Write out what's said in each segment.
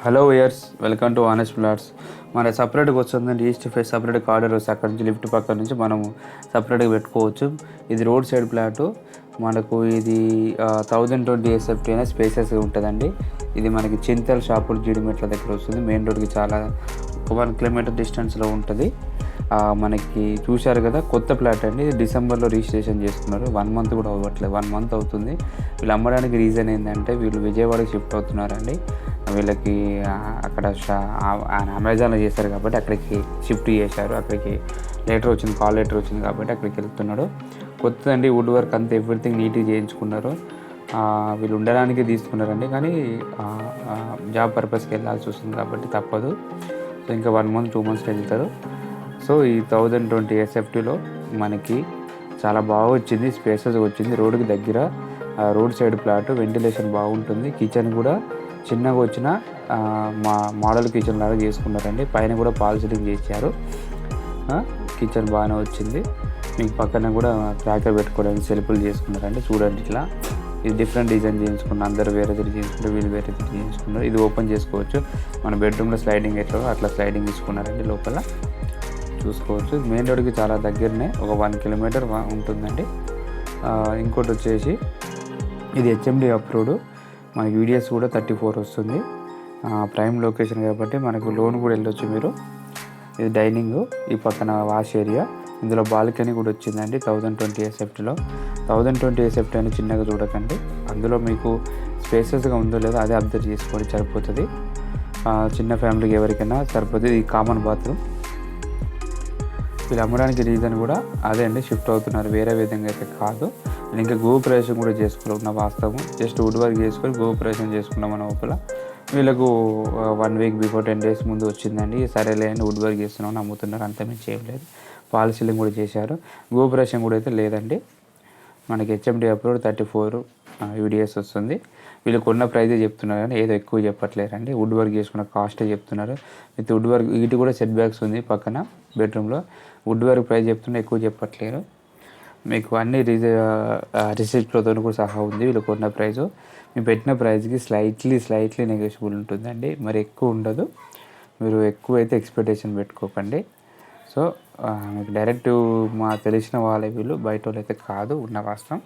Hello years welcome to honest plots. మన సపరేట్గా వస్తుందండి ఈస్ట్ ఫేస్ సపరేట్ కార్డర్ వస్తుంది. అక్కడ నుంచి లిఫ్ట్ పక్క నుంచి మనము సపరేట్గా పెట్టుకోవచ్చు. ఇది రోడ్ సైడ్ ప్లాటు. మనకు ఇది 1020 SFT అనే స్పేసెస్గా ఉంటుందండి. ఇది మనకి చింతల్ షాపులు జీడిమెట్ల దగ్గర వస్తుంది. మెయిన్ రోడ్కి చాలా 1 కిలోమీటర్ డిస్టెన్స్లో ఉంటుంది. మనకి చూశారు కదా, కొత్త ప్లాట్ అండి. డిసెంబర్లో రిజిస్ట్రేషన్ చేసుకున్నారు. 1 మంత్ కూడా అవ్వట్లేదు, 1 మంత్ అవుతుంది. వీళ్ళు అమ్మడానికి రీజన్ ఏంటంటే వీళ్ళు విజయవాడకి షిఫ్ట్ అవుతున్నారండి. వీళ్ళకి అక్కడ అమెజాన్లో చేస్తారు కాబట్టి అక్కడికి షిఫ్ట్ చేశారు. అక్కడికి లెటర్ వచ్చింది, కాల్ లెటర్ వచ్చింది కాబట్టి అక్కడికి వెళ్తున్నాడు. కొత్తదండి, వుడ్ వర్క్ అంతా ఎవ్రీథింగ్ నీట్గా చేయించుకున్నారు. వీళ్ళు ఉండడానికి తీసుకున్నారండి, కానీ జాబ్ పర్పస్కి వెళ్ళాల్సి వస్తుంది కాబట్టి తప్పదు. సో ఇంకా 1 మంత్ 2 మంత్స్కి వెళ్తారు. సో ఈ 1020 SFTలో మనకి చాలా బాగా వచ్చింది, స్పేసెస్ వచ్చింది. రోడ్డుకి దగ్గర, రోడ్ సైడ్ ప్లాట్, వెంటిలేషన్ బాగుంటుంది. కిచెన్ కూడా చిన్నగా వచ్చిన మోడల్ కిచెన్ లాగా చేసుకున్నారండి. పైన కూడా పాల్ సీలింగ్ చేశారు. కిచెన్ బాగానే వచ్చింది. మీకు పక్కన కూడా క్రాకర్ పెట్టుకోవడానికి సెల్ఫ్లు చేసుకున్నారండి. చూడండి, ఇట్లా ఇది డిఫరెంట్ డిజైన్ చేయించుకున్నారు. అందరూ వేరే చేయించుకుంటారు, వీళ్ళు వేరే చేయించుకున్నారు. ఇది ఓపెన్ చేసుకోవచ్చు. మన బెడ్రూమ్లో స్లైడింగ్ ఎట్లా అట్లా స్లైడింగ్ తీసుకున్నారండి. లోపల చూసుకోవచ్చు. మెయిన్ రోడ్కి చాలా దగ్గరనే, ఒక 1 కిలోమీటర్ ఉంటుందండి. ఇంకోటి వచ్చేసి ఇది HMD అప్రూవ్డ్. మనకి VDS కూడా 34 వస్తుంది. ప్రైమ్ లొకేషన్ కాబట్టి మనకు లోన్ కూడా వెళ్ళొచ్చు మీరు. ఇది డైనింగ్, ఈ పక్కన వాష్ ఏరియా, ఇందులో బాల్కనీ కూడా వచ్చిందండి 1020 SFTలో. 1020 SFT అని చిన్నగా చూడకండి, అందులో మీకు స్పేసెస్గా ఉందో లేదో అదే అబ్జర్వ్ చేసుకోండి, సరిపోతుంది. చిన్న ఫ్యామిలీకి ఎవరికైనా సరిపోతుంది. ఇది కామన్ బాత్రూమ్. వీళ్ళు అమ్మడానికి రీజన్ కూడా అదే అండి, షిఫ్ట్ అవుతున్నారు, వేరే విధంగా అయితే కాదు. ఇంకా గృహప్రవేశం కూడా చేసుకున్న వాస్తవం. జస్ట్ వుడ్ వర్క్ చేసుకొని గృహప్రవేశం చేసుకున్నాం మన లోపల. వీళ్ళకు 1 వీక్ బిఫోర్ 10 డేస్ ముందు వచ్చిందండి. సరేలే అని వుడ్ వర్క్ చేస్తున్నామని అమ్ముతున్నారు, అంతమించి ఏం లేదు. పాల్ సీలింగ్ కూడా చేశారు. గృహప్రవేశం కూడా అయితే లేదండి. మనకి HMD అప్రూవ్డ్ 34 VDS వస్తుంది. వీళ్ళు కొన్న ప్రైజే చెప్తున్నారు, కానీ ఏదో ఎక్కువ చెప్పట్లేరండి. వుడ్ వర్క్ చేసుకున్న కాస్టే చెప్తున్నారు. విత్ వుడ్ వర్క్ ఇటు కూడా సెట్ బ్యాక్స్ ఉంది పక్కన బెడ్రూమ్లో. వుడ్ వర్క్ ప్రైస్ చెప్తున్నా, ఎక్కువ చెప్పట్లేరు. మీకు అన్ని రిసిప్ట్లతో కూడా సహా ఉంది వీళ్ళు కొన్న ప్రైజు. మేము పెట్టిన ప్రైస్కి స్లైట్లీ నెగోషియబుల్ ఉంటుందండి, మరి ఎక్కువ ఉండదు. మీరు ఎక్కువైతే ఎక్స్పెక్టేషన్ పెట్టుకోకండి. సో మీకు డైరెక్ట్ మా తెలిసిన వాళ్ళే వీళ్ళు, బయట వాళ్ళు అయితే కాదు, ఉన్న వాస్తవం.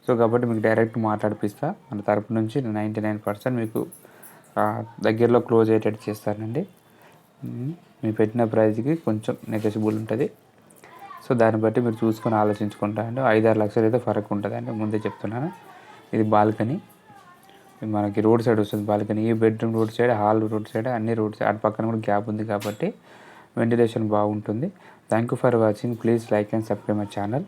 సో కాబట్టి మీకు డైరెక్ట్ మాట్లాడిపిస్తా. మన తరపు నుంచి 99% మీకు దగ్గరలో క్లోజ్ అయ్యేటట్టు చేస్తానండి. మీరు పెట్టిన ప్రైస్కి కొంచెం నెగోషియబుల్ ఉంటుంది. సో దాన్ని బట్టి మీరు చూసుకొని ఆలోచించుకుంటారండి. 5-6 లక్షలు అయితే ఫరక్ ఉంటుందండి, ముందే చెప్తున్నాను. ఇది బాల్కనీ, మనకి రోడ్ సైడ్ వస్తుంది బాల్కనీ. ఈ bedroom road side, hall road side, అన్ని రోడ్ సైడ్, అటు పక్కన కూడా గ్యాప్ ఉంది కాబట్టి వెంటిలేషన్ బాగుంటుంది. Thank you for watching. Please like and subscribe my channel.